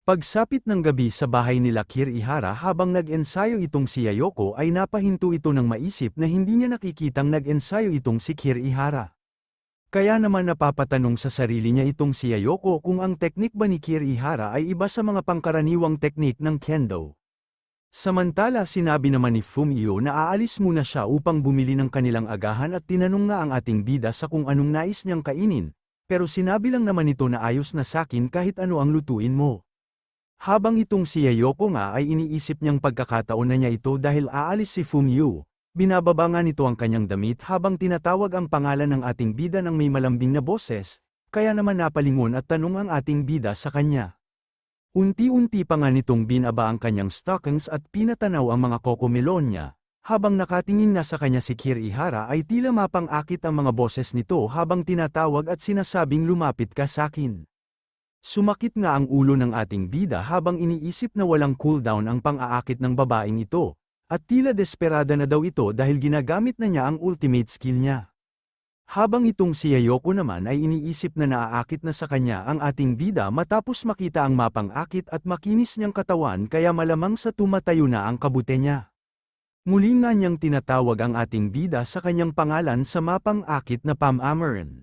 Pagsapit ng gabi sa bahay nila Kirihara habang nag-ensayo itong si Yayoko ay napahinto ito ng maisip na hindi niya nakikitang nag-ensayo itong si Kirihara. Kaya naman napapatanong sa sarili niya itong si Yayoko kung ang teknik ba ni Kirihara ay iba sa mga pangkaraniwang teknik ng Kendo. Samantala sinabi naman ni Fumio na aalis muna siya upang bumili ng kanilang agahan at tinanong nga ang ating bida sa kung anong nais niyang kainin, pero sinabi lang naman ito na ayos na sakin kahit ano ang lutuin mo. Habang itong si Yayoko nga ay iniisip niyang pagkakataon na niya ito dahil aalis si Fumio, binababa nga nito ang kanyang damit habang tinatawag ang pangalan ng ating bida ng may malambing na boses, kaya naman napalingon at tanong ang ating bida sa kanya. Unti-unti pa nga nitong binaba ang kanyang stockings at pinatanaw ang mga kokomelon niya, habang nakatingin na sa kanya si Kirihara ay tila mapang-akit ang mga boses nito habang tinatawag at sinasabing lumapit ka sakin. Sumakit nga ang ulo ng ating bida habang iniisip na walang cooldown ang pang-aakit ng babaeng ito, at tila desperada na daw ito dahil ginagamit na niya ang ultimate skill niya. Habang itong si Yayoko naman ay iniisip na naaakit na sa kanya ang ating bida matapos makita ang mapang-akit at makinis niyang katawan kaya malamang sa tumatayo na ang kabute niya. Muli nga niyang tinatawag ang ating bida sa kanyang pangalan sa mapang-akit na Pam Amaran.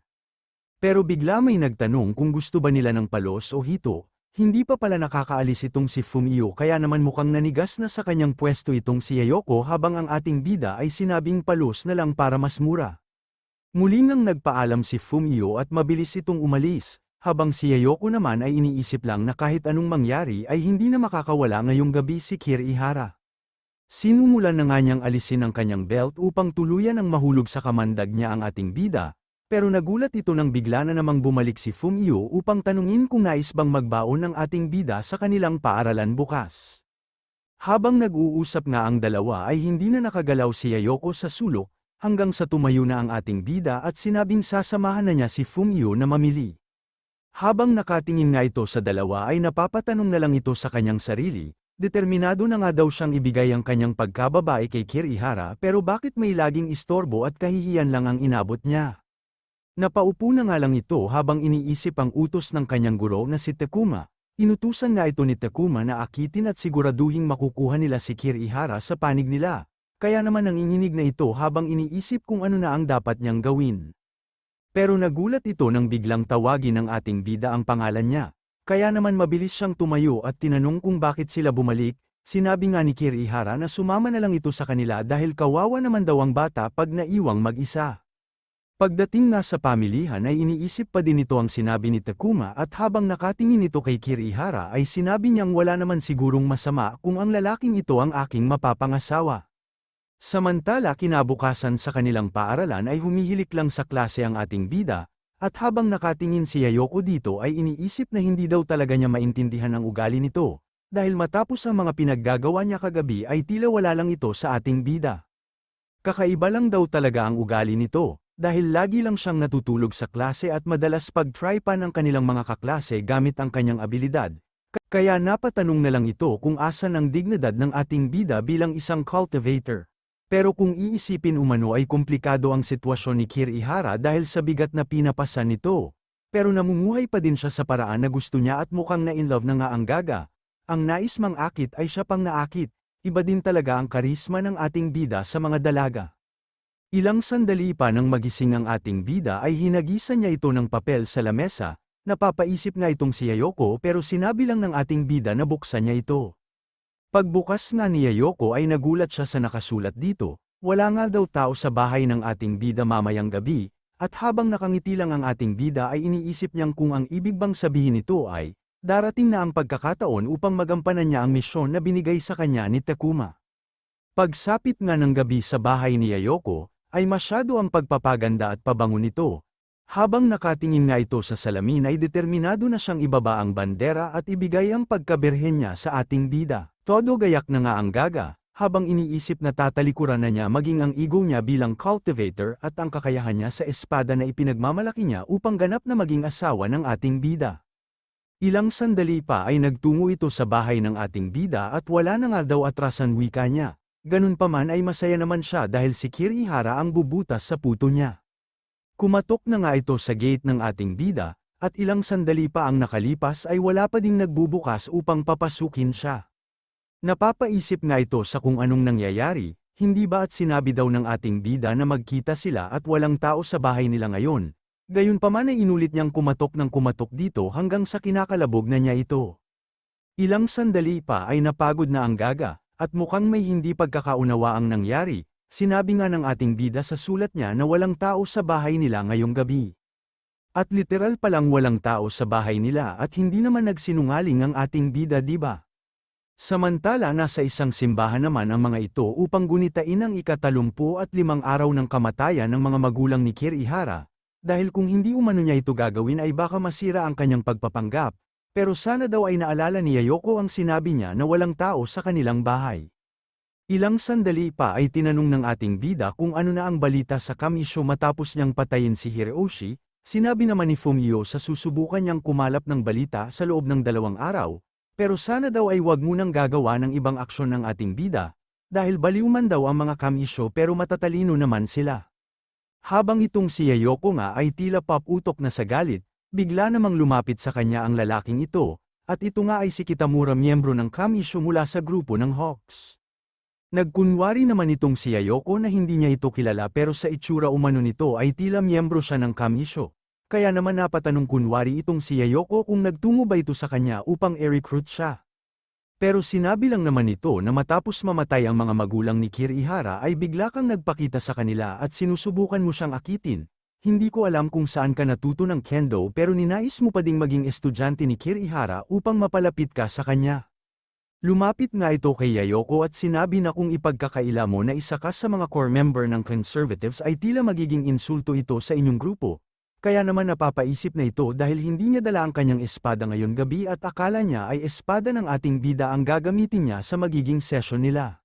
Pero bigla may nagtanong kung gusto ba nila ng palos o hito, hindi pa pala nakakaalis itong si Fumio kaya naman mukhang nanigas na sa kanyang pwesto itong si Yayoko habang ang ating bida ay sinabing palos na lang para mas mura. Muli ngang nagpaalam si Fumio at mabilis itong umalis, habang si Yayoko naman ay iniisip lang na kahit anong mangyari ay hindi na makakawala ngayong gabi si Kirihara. Sinumulan na nga niyang alisin ang kanyang belt upang tuluyan ang mahulog sa kamandag niya ang ating bida. Pero nagulat ito nang bigla na namang bumalik si Fumio upang tanungin kung nais bang magbaon ng ating bida sa kanilang paaralan bukas. Habang nag-uusap nga ang dalawa ay hindi na nakagalaw si Yayoko sa sulok, hanggang sa tumayo na ang ating bida at sinabing sasamahan na niya si Fumio na mamili. Habang nakatingin nga ito sa dalawa ay napapatanong na lang ito sa kanyang sarili, determinado na nga daw siyang ibigay ang kanyang pagkababae kay Kirihara pero bakit may laging istorbo at kahihiyan lang ang inabot niya. Napaupo na nga lang ito habang iniisip ang utos ng kanyang guro na si Takuma. Inutusan nga ito ni Takuma na akitin at siguraduhing makukuha nila si Kirihara sa panig nila. Kaya naman nanginginig na ito habang iniisip kung ano na ang dapat niyang gawin. Pero nagulat ito nang biglang tawagin ng ating bida ang pangalan niya. Kaya naman mabilis siyang tumayo at tinanong kung bakit sila bumalik. Sinabi nga ni Kirihara na sumama na lang ito sa kanila dahil kawawa naman daw ang bata pag naiwang mag-isa. Pagdating nga sa pamilihan ay iniisip pa din ito ang sinabi ni Takuma at habang nakatingin ito kay Kirihara ay sinabi niyang wala naman sigurong masama kung ang lalaking ito ang aking mapapangasawa. Samantala kinabukasan sa kanilang paaralan ay humihilik lang sa klase ang ating bida, at habang nakatingin si Yayoko dito ay iniisip na hindi daw talaga niya maintindihan ang ugali nito, dahil matapos ang mga pinaggagawa niya kagabi ay tila wala lang ito sa ating bida. Kakaiba lang daw talaga ang ugali nito. Dahil lagi lang siyang natutulog sa klase at madalas pag-try pa ng kanilang mga kaklase gamit ang kanyang abilidad. Kaya napatanong na lang ito kung asan ang dignidad ng ating bida bilang isang cultivator. Pero kung iisipin umano ay komplikado ang sitwasyon ni Kirihara dahil sa bigat na pinapasan nito. Pero namumuhay pa din siya sa paraan na gusto niya at mukhang na-inlove na nga ang gaga. Ang nais mang akit ay siya pang naakit. Iba din talaga ang karisma ng ating bida sa mga dalaga. Ilang sandali pa nang magising ang ating bida ay hinagisan niya ito ng papel sa lamesa, napapaisip nga itong si Yayoko pero sinabi lang ng ating bida na buksan niya ito. Pagbukas nga ni Yayoko ay nagulat siya sa nakasulat dito, wala nga daw tao sa bahay ng ating bida mamayang gabi, at habang nakangiti lang ang ating bida ay iniisip niyang kung ang ibig bang sabihin nito ay, darating na ang pagkakataon upang magampanan niya ang misyon na binigay sa kanya ni Takuma. Pagsapit nga ng gabi sa bahay ni Yayoko, ay masyado ang pagpapaganda at pabango nito. Habang nakatingin nga ito sa salamin ay determinado na siyang ibaba ang bandera at ibigay ang pagkabirhen niya sa ating bida. Todo gayak na nga ang gaga, habang iniisip na tatalikuran na niya maging ang ego niya bilang cultivator at ang kakayahan niya sa espada na ipinagmamalaki niya upang ganap na maging asawa ng ating bida. Ilang sandali pa ay nagtungo ito sa bahay ng ating bida at wala na nga daw atrasan wika niya. Ganun pa man ay masaya naman siya dahil si Kirihara ang bubutas sa puto niya. Kumatok na nga ito sa gate ng ating bida, At ilang sandali pa ang nakalipas ay wala pa ding nagbubukas upang papasukin siya. Napapaisip nga ito sa kung anong nangyayari, hindi ba at sinabi daw ng ating bida na magkita sila at walang tao sa bahay nila ngayon. Gayunpaman ay inulit niyang kumatok ng kumatok dito hanggang sa kinakalabog na niya ito. Ilang sandali pa ay napagod na ang Gaga, at mukhang may hindi pagkakaunawa ang nangyari. Sinabi nga ng ating bida sa sulat niya na walang tao sa bahay nila ngayong gabi. At literal palang walang tao sa bahay nila at hindi naman nagsinungaling ang ating bida, diba? Samantala nasa isang simbahan naman ang mga ito upang gunitain ang ika-35 araw ng kamatayan ng mga magulang ni Kir Ihara, dahil kung hindi umano niya ito gagawin ay baka masira ang kanyang pagpapanggap, pero sana daw ay naalala ni Yayoko ang sinabi niya na walang tao sa kanilang bahay. Ilang sandali pa ay tinanong ng ating bida kung ano na ang balita sa kamisyo matapos niyang patayin si Hiroshi. Sinabi naman ni Fumio sa susubukan niyang kumalap ng balita sa loob ng 2 araw, pero sana daw ay wag munang gagawa ng ibang aksyon ng ating bida, dahil baliw man daw ang mga kamisyo pero matatalino naman sila. Habang itong si Yayoko nga ay tila paputok na sa galit, bigla namang lumapit sa kanya ang lalaking ito, at ito nga ay si Kitamura, miyembro ng kamisyo mula sa grupo ng Hawks. Nagkunwari naman itong si Yayoko na hindi niya ito kilala pero sa itsura umano nito ay tila miyembro siya ng kamisyo. Kaya naman napatanong kunwari itong si Yayoko kung nagtungo ba ito sa kanya upang i-recruit siya. Pero sinabi lang naman ito na matapos mamatay ang mga magulang ni Kir Ihara ay bigla kang nagpakita sa kanila at sinusubukan mo siyang akitin. Hindi ko alam kung saan ka natuto ng kendo pero ninais mo pa ding maging estudyante ni Kir Ihara upang mapalapit ka sa kanya. Lumapit nga ito kay Yayoko at sinabi na kung ipagkakaila mo na isa ka sa mga core member ng Conservatives ay tila magiging insulto ito sa inyong grupo. Kaya naman napapaisip na ito dahil hindi niya dala ang kanyang espada ngayon gabi at akala niya ay espada ng ating bida ang gagamitin niya sa magiging session nila.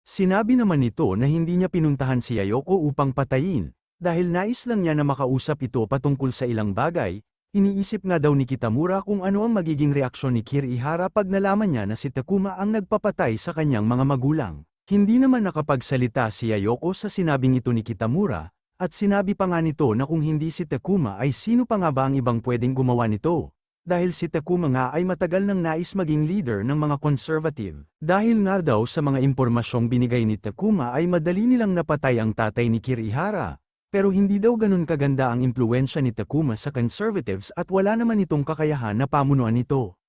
Sinabi naman nito na hindi niya pinuntahan si Yayoko upang patayin, dahil nais lang niya na makausap ito patungkol sa ilang bagay. Iniisip nga daw ni Kitamura kung ano ang magiging reaksyon ni Kir Ihara pag nalaman niya na si Takuma ang nagpapatay sa kanyang mga magulang. Hindi naman nakapagsalita si Yayoko sa sinabing ito ni Kitamura, at sinabi pa nga nito na kung hindi si Takuma ay sino pa nga ba ang ibang pwedeng gumawa nito. Dahil si Takuma nga ay matagal nang nais maging leader ng mga conservative. Dahil nga daw sa mga impormasyong binigay ni Takuma ay madali nilang napatay ang tatay ni Kir Ihara. Pero hindi daw ganun kaganda ang impluwensya ni Takuma sa conservatives at wala naman itong kakayahan na pamunuan ito.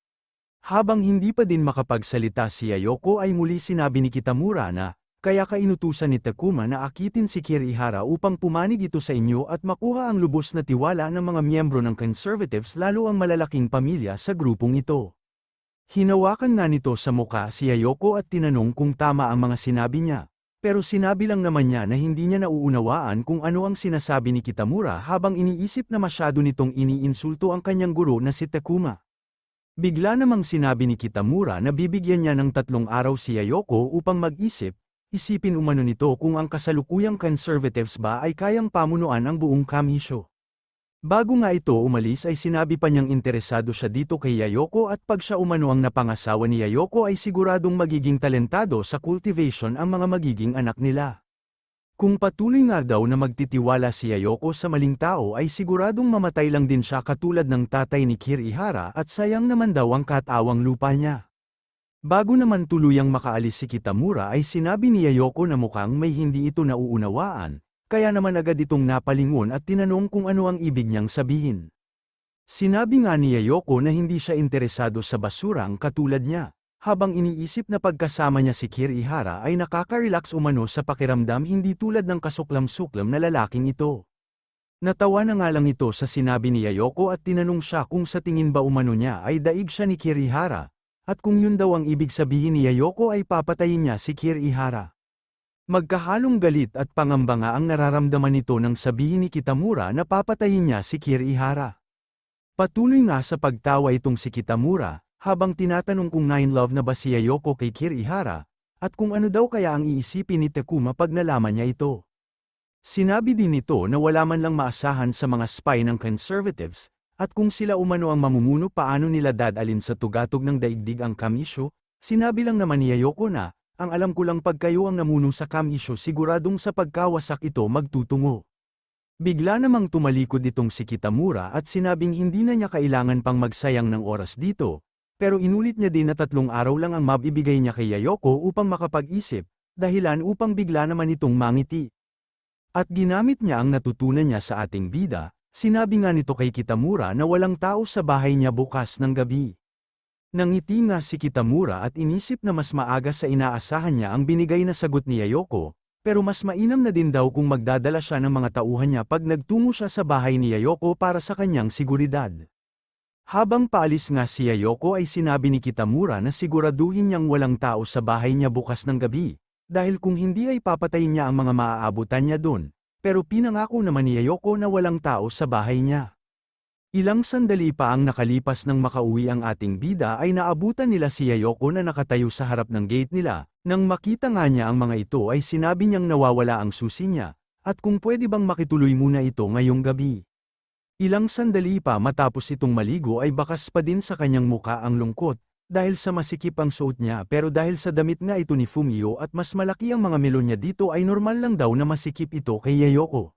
Habang hindi pa din makapagsalita si Yayoko ay muli sinabi ni Kitamura na, kaya kainutusan ni Takuma na akitin si Kir Ihara upang pumanig ito sa inyo at makuha ang lubos na tiwala ng mga miyembro ng conservatives lalo ang malalaking pamilya sa grupong ito. Hinawakan nga nito sa muka si Yayoko at tinanong kung tama ang mga sinabi niya. Pero sinabi lang naman niya na hindi niya nauunawaan kung ano ang sinasabi ni Kitamura habang iniisip na masyado nitong iniinsulto ang kanyang guro na si Takuma. Bigla namang sinabi ni Kitamura na bibigyan niya ng 3 araw si Yayoko upang mag-isip, isipin umano nito kung ang kasalukuyang conservatives ba ay kayang pamunuan ang buong kamisyo. Bago nga ito umalis ay sinabi pa niyang interesado siya dito kay Yayoko at pag siya umano ang napangasawa ni Yayoko ay siguradong magiging talentado sa cultivation ang mga magiging anak nila. Kung patuloy nga daw na magtitiwala si Yayoko sa maling tao ay siguradong mamatay lang din siya katulad ng tatay ni Kir Ihara at sayang naman daw ang katawang lupa niya. Bago naman tuluyang makaalis si Kitamura ay sinabi ni Yayoko na mukhang may hindi ito nauunawaan. Kaya naman agad itong napalingon at tinanong kung ano ang ibig niyang sabihin. Sinabi nga ni Yayoko na hindi siya interesado sa basurang katulad niya, habang iniisip na pagkasama niya si Kir Ihara ay nakaka-relax umano sa pakiramdam hindi tulad ng kasuklam-suklam na lalaking ito. Natawa na nga lang ito sa sinabi ni Yayoko at tinanong siya kung sa tingin ba umano niya ay daig siya ni Kir Ihara, at kung yun daw ang ibig sabihin ni Yayoko ay papatayin niya si Kir Ihara. Magkahalong galit at pangamba nga ang nararamdaman nito nang sabihin ni Kitamura na papatayin niya si Kir Ihara. Patuloy nga sa pagtawa itong si Kitamura, habang tinatanong kung nine-love na ba si Yayoko kay Kir Ihara, at kung ano daw kaya ang iisipin ni Takuma pag nalaman niya ito. Sinabi din nito na wala man lang maasahan sa mga spy ng conservatives, at kung sila umano ang mamumuno paano nila dadalin sa tugatog ng daigdig ang kamisyo. Sinabi lang naman ni Yayoko na, ang alam ko lang pag kayo ang namuno sa kamisyo siguradong sa pagkawasak ito magtutungo. Bigla namang tumalikod itong si Kitamura at sinabing hindi na niya kailangan pang magsayang ng oras dito, pero inulit niya din na 3 araw lang ang mabibigay niya kay Yayoko upang makapag-isip, dahilan upang bigla naman itong mangiti. At ginamit niya ang natutunan niya sa ating bida, sinabi nga nito kay Kitamura na walang tao sa bahay niya bukas ng gabi. Nangiti nga si Kitamura at inisip na mas maaga sa inaasahan niya ang binigay na sagot ni Yayoko, pero mas mainam na din daw kung magdadala siya ng mga tauhan niya pag nagtungo siya sa bahay ni Yayoko para sa kanyang seguridad. Habang paalis nga si Yayoko ay sinabi ni Kitamura na siguraduhin niyang walang tao sa bahay niya bukas ng gabi, dahil kung hindi ay papatayin niya ang mga maaabutan niya doon, pero pinangako naman ni Yayoko na walang tao sa bahay niya. Ilang sandali pa ang nakalipas nang makauwi ang ating bida ay naabutan nila si Yayoko na nakatayo sa harap ng gate nila. Nang makita nga niya ang mga ito ay sinabi niyang nawawala ang susi niya, at kung pwede bang makituloy muna ito ngayong gabi. Ilang sandali pa matapos itong maligo ay bakas pa din sa kanyang muka ang lungkot, dahil sa masikip ang suot niya pero dahil sa damit nga ito ni Fumio at mas malaki ang mga melon niya dito ay normal lang daw na masikip ito kay Yayoko.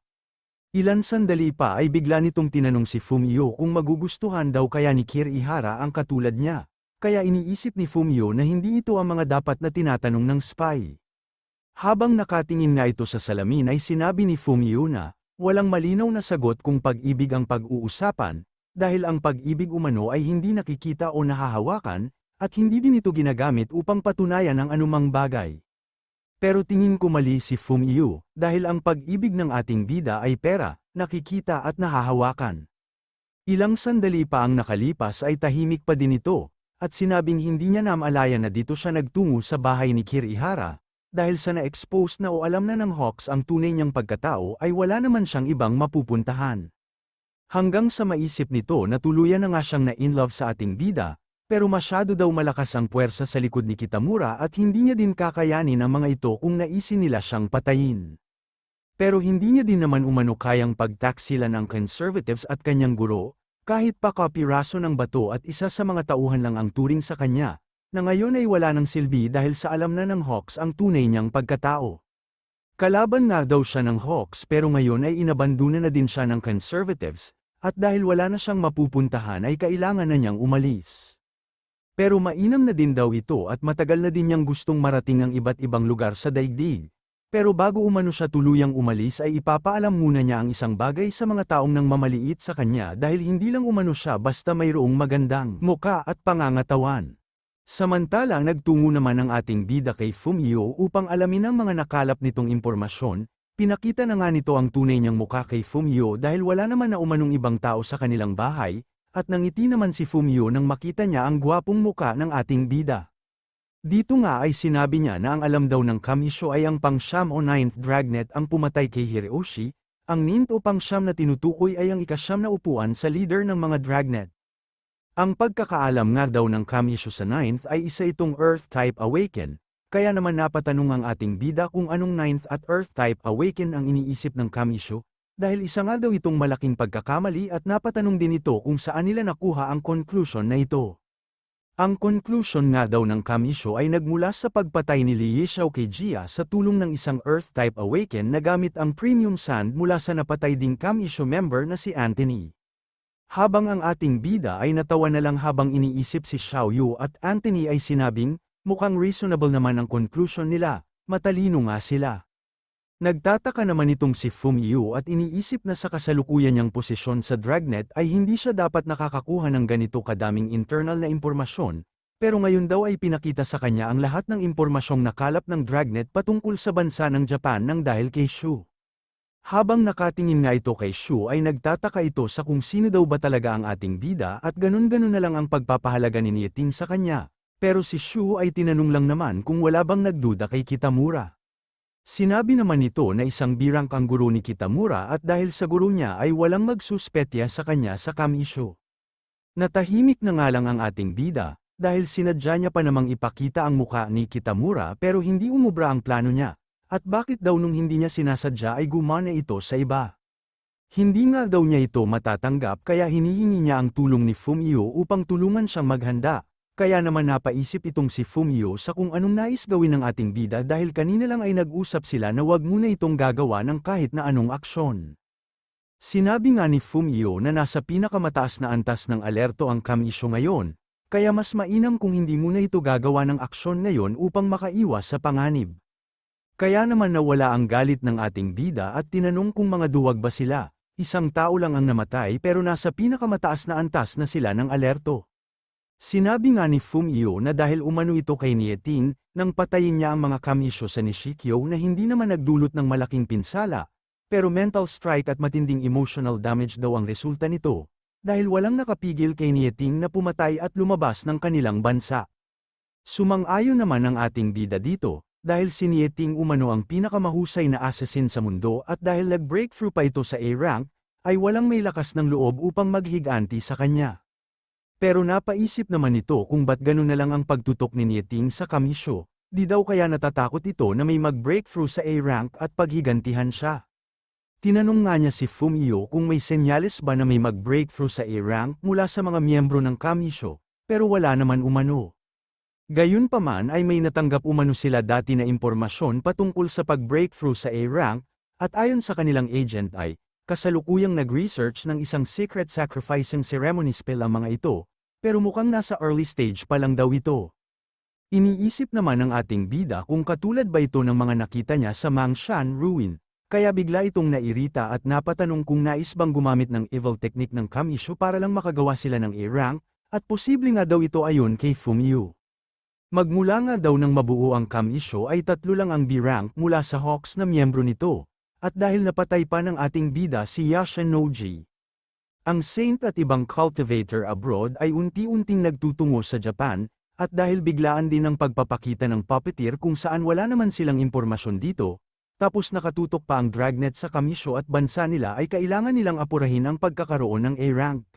Ilan sandali pa ay bigla nitong tinanong si Fumio kung magugustuhan daw kaya ni Kirihara ang katulad niya. Kaya iniisip ni Fumio na hindi ito ang mga dapat na tinatanong ng spy. Habang nakatingin nga ito sa salamin ay sinabi ni Fumio na, walang malinaw na sagot kung pag-ibig ang pag-uusapan, dahil ang pag-ibig umano ay hindi nakikita o nahahawakan, at hindi din ito ginagamit upang patunayan ang anumang bagay. Pero tingin ko mali si Fumio, dahil ang pag-ibig ng ating bida ay pera, nakikita at nahahawakan. Ilang sandali pa ang nakalipas ay tahimik pa din ito, at sinabing hindi niya namalayan na dito siya nagtungo sa bahay ni Kirihara, dahil sa na-expose na o alam na ng Hawks ang tunay niyang pagkatao ay wala naman siyang ibang mapupuntahan. Hanggang sa maisip nito na tuluyan na nga siyang na-inlove sa ating bida, pero masyado daw malakas ang puwersa sa likod ni Kitamura at hindi niya din kakayanin ang mga ito kung naisin nila siyang patayin. Pero hindi niya din naman umano kayang pagtaksilan ang conservatives at kanyang guro, kahit pa kapiraso ng bato at isa sa mga tauhan lang ang turing sa kanya, na ngayon ay wala ng silbi dahil sa alam na ng Hawks ang tunay niyang pagkatao. Kalaban nga daw siya ng Hawks pero ngayon ay inabandona na din siya ng conservatives, at dahil wala na siyang mapupuntahan ay kailangan na niyang umalis. Pero mainam na din daw ito at matagal na din niyang gustong marating ang iba't ibang lugar sa daigdig. Pero bago umano siya tuluyang umalis ay ipapaalam muna niya ang isang bagay sa mga taong nang mamaliit sa kanya dahil hindi lang umano siya basta mayroong magandang muka at pangangatawan. Samantalang nagtungo naman ang ating bida kay Fumio upang alamin ang mga nakalap nitong impormasyon, pinakita na nga nito ang tunay niyang muka kay Fumio dahil wala naman na umanong ibang tao sa kanilang bahay, at nangiti naman si Fumio nang makita niya ang gwapong muka ng ating bida. Dito nga ay sinabi niya na ang alam daw ng Kamisho ay ang pang-9 o 9th Dragnet ang pumatay kay Hiroshi, ang 9th o pang-9 na tinutukoy ay ang ika-9 na upuan sa leader ng mga Dragnet. Ang pagkakaalam nga daw ng Kamisho sa 9th ay isa itong Earth-type Awaken, kaya naman napatanong ang ating bida kung anong 9th at Earth-type Awaken ang iniisip ng Kamisho, dahil isa nga daw itong malaking pagkakamali at napatanong din ito kung saan nila nakuha ang conclusion na ito. Ang conclusion nga daw ng Kamisho ay nagmula sa pagpatay ni Lee Yishao kay Jia sa tulong ng isang Earth-type Awaken na gamit ang Premium Sand mula sa napatay ding Kamisho member na si Anthony. Habang ang ating bida ay natawa na lang habang iniisip si Xiaoyu at Anthony ay sinabing, mukhang reasonable naman ang conclusion nila, matalino nga sila. Nagtataka naman itong si Fumio at iniisip na sa kasalukuyan niyang posisyon sa Dragnet ay hindi siya dapat nakakakuha ng ganito kadaming internal na impormasyon, pero ngayon daw ay pinakita sa kanya ang lahat ng impormasyong nakalap ng Dragnet patungkol sa bansa ng Japan nang dahil kay Shu. Habang nakatingin nga ito kay Shu ay nagtataka ito sa kung sino daw ba talaga ang ating bida at ganun-ganun na lang ang pagpapahalaga ni Nieting sa kanya, pero si Shu ay tinanong lang naman kung wala bang nagduda kay Kitamura. Sinabi naman nito na isang birang ang guro ni Kitamura at dahil sa guro niya ay walang magsuspetya sa kanya sa Kamisho. Natahimik na nga lang ang ating bida, dahil sinadya niya pa namang ipakita ang muka ni Kitamura pero hindi umubra ang plano niya, at bakit daw nung hindi niya sinasadya ay gumana ito sa iba. Hindi nga daw niya ito matatanggap kaya hinihingi niya ang tulong ni Fumio upang tulungan siyang maghanda. Kaya naman napaisip itong si Fumio sa kung anong nais gawin ng ating bida dahil kanina lang ay nag-usap sila na wag muna itong gagawa ng kahit na anong aksyon. Sinabi nga ni Fumio na nasa pinakamataas na antas ng alerto ang Kamisho ngayon, kaya mas mainam kung hindi muna ito gagawa ng aksyon ngayon upang makaiwas sa panganib. Kaya naman nawala ang galit ng ating bida at tinanong kung mga duwag ba sila. Isang tao lang ang namatay pero nasa pinakamataas na antas na sila ng alerto. Sinabi nga ni Fumio na dahil umano ito kay Nieting, nang patayin niya ang mga Kamisho sa Nishikyo na hindi naman nagdulot ng malaking pinsala, pero mental strike at matinding emotional damage daw ang resulta nito, dahil walang nakapigil kay Nieting na pumatay at lumabas ng kanilang bansa. Sumang-ayon naman ang ating bida dito, dahil si Nieting umano ang pinakamahusay na assassin sa mundo at dahil nag-breakthrough pa ito sa A-rank, ay walang may lakas ng loob upang maghiganti sa kanya. Pero napaisip naman ito kung ba't ganun na lang ang pagtutok ni Nieting sa Kamisho, di daw kaya natatakot ito na may mag-breakthrough sa A-rank at paghigantihan siya. Tinanong nga niya si Fumio kung may senyales ba na may mag-breakthrough sa A-rank mula sa mga miyembro ng Kamisho, pero wala naman umano. Gayunpaman ay may natanggap umano sila dati na impormasyon patungkol sa pag-breakthrough sa A-rank, at ayon sa kanilang agent ay, kasalukuyang nag-research ng isang secret sacrificing ceremony spell ang mga ito, pero mukhang nasa early stage pa lang daw ito. Iniisip naman ng ating bida kung katulad ba ito ng mga nakita niya sa Mangshan Ruin, kaya bigla itong nairita at napatanong kung nais bang gumamit ng evil technique ng Kamisho para lang makagawa sila ng A-rank, at posible nga daw ito ayon kay Fumio. Magmula nga daw ng mabuo ang Kamisho ay 3 lang ang B-rank mula sa Hawks na miyembro nito. At dahil napatay pa ng ating bida si Yashinoji, ang saint at ibang cultivator abroad ay unti-unting nagtutungo sa Japan, at dahil biglaan din ang pagpapakita ng puppeteer kung saan wala naman silang impormasyon dito, tapos nakatutok pa ang dragnet sa Kamisho at bansa nila ay kailangan nilang apurahin ang pagkakaroon ng A-rank.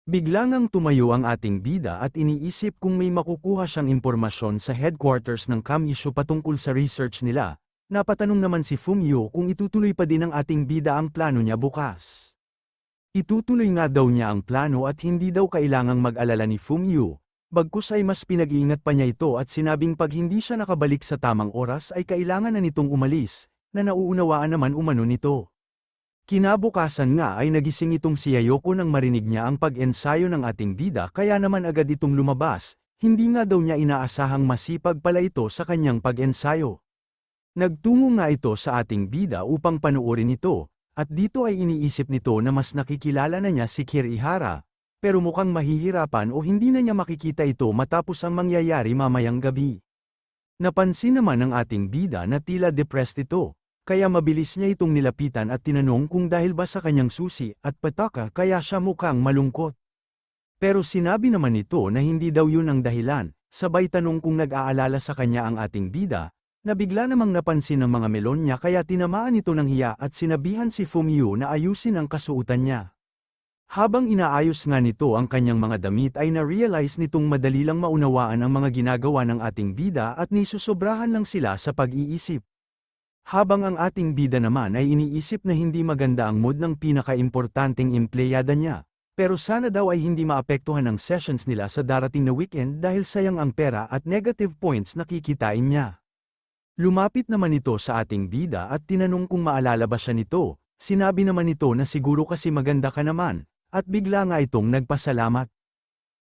Bigla ngang tumayo ang ating bida at iniisip kung may makukuha siyang impormasyon sa headquarters ng Kamisho patungkol sa research nila. Napatanong naman si Fumio kung itutuloy pa din ng ating bida ang plano niya bukas. Itutuloy nga daw niya ang plano at hindi daw kailangang mag-alala ni Fumio, bagkus ay mas pinag-iingat pa niya ito at sinabing pag hindi siya nakabalik sa tamang oras ay kailangan na nitong umalis, na nauunawaan naman umano nito. Kinabukasan nga ay nagising itong si Yayoko nang marinig niya ang pag-ensayo ng ating bida kaya naman agad itong lumabas, hindi nga daw niya inaasahang masipag pala ito sa kanyang pag-ensayo. Nagtungo nga ito sa ating bida upang panuorin ito, at dito ay iniisip nito na mas nakikilala na niya si Kirihara, pero mukhang mahihirapan o hindi na niya makikita ito matapos ang mangyayari mamayang gabi. Napansin naman ng ating bida na tila depressed ito, kaya mabilis niya itong nilapitan at tinanong kung dahil ba sa kanyang susi at pataka kaya siya mukhang malungkot. Pero sinabi naman ito na hindi daw yun ang dahilan, sabay tanong kung nag-aalala sa kanya ang ating bida, na bigla namang napansin ng mga melon niya kaya tinamaan ito ng hiya at sinabihan si Fumio na ayusin ang kasuotan niya. Habang inaayos nga nito ang kanyang mga damit ay na-realize nitong madali lang maunawaan ang mga ginagawa ng ating bida at nisusobrahan lang sila sa pag-iisip. Habang ang ating bida naman ay iniisip na hindi maganda ang mood ng pinaka-importanteng empleyada niya, pero sana daw ay hindi maapektuhan ang sessions nila sa darating na weekend dahil sayang ang pera at negative points na kikitain niya. Lumapit naman ito sa ating bida at tinanong kung maalala ba siya nito, sinabi naman nito na siguro kasi maganda ka naman, at bigla nga itong nagpasalamat.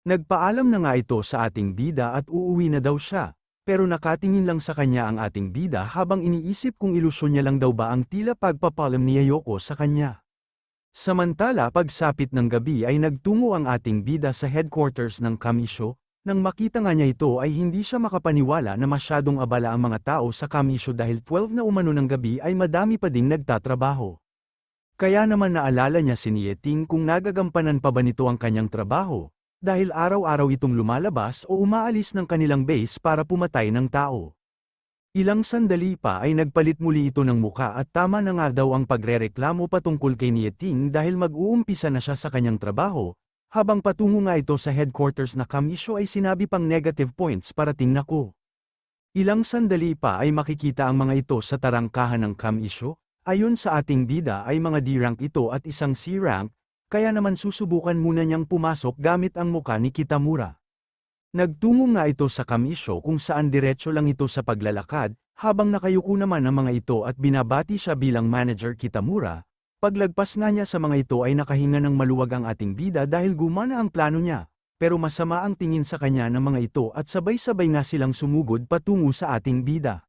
Nagpaalam na nga ito sa ating bida at uuwi na daw siya, pero nakatingin lang sa kanya ang ating bida habang iniisip kung ilusyon niya lang daw ba ang tila pagpapalam ni Yayoko sa kanya. Samantala pagsapit ng gabi ay nagtungo ang ating bida sa headquarters ng Kamisho. Nang makita nga niya ito ay hindi siya makapaniwala na masyadong abala ang mga tao sa Kamisho dahil 12 na umano ng gabi ay madami pa ding nagtatrabaho. Kaya naman naalala niya si Nieting kung nagagampanan pa ba nito ang kanyang trabaho, dahil araw-araw itong lumalabas o umaalis ng kanilang base para pumatay ng tao. Ilang sandali pa ay nagpalit muli ito ng muka at tama na nga daw ang pagrereklamo patungkol kay Nieting dahil mag-uumpisa na siya sa kanyang trabaho. Habang patungo nga ito sa headquarters na Kamisho ay sinabi pang negative points parating na ko. Ilang sandali pa ay makikita ang mga ito sa tarangkahan ng Kamisho, ayon sa ating bida ay mga D-rank ito at isang C-rank, kaya naman susubukan muna niyang pumasok gamit ang muka ni Kitamura. Nagtungo nga ito sa Kamisho kung saan diretso lang ito sa paglalakad, habang nakayuko naman ang mga ito at binabati siya bilang manager Kitamura. Paglagpas nga niya sa mga ito ay nakahinga ng maluwag ang ating bida dahil gumana ang plano niya, pero masama ang tingin sa kanya ng mga ito at sabay-sabay nga silang sumugod patungo sa ating bida.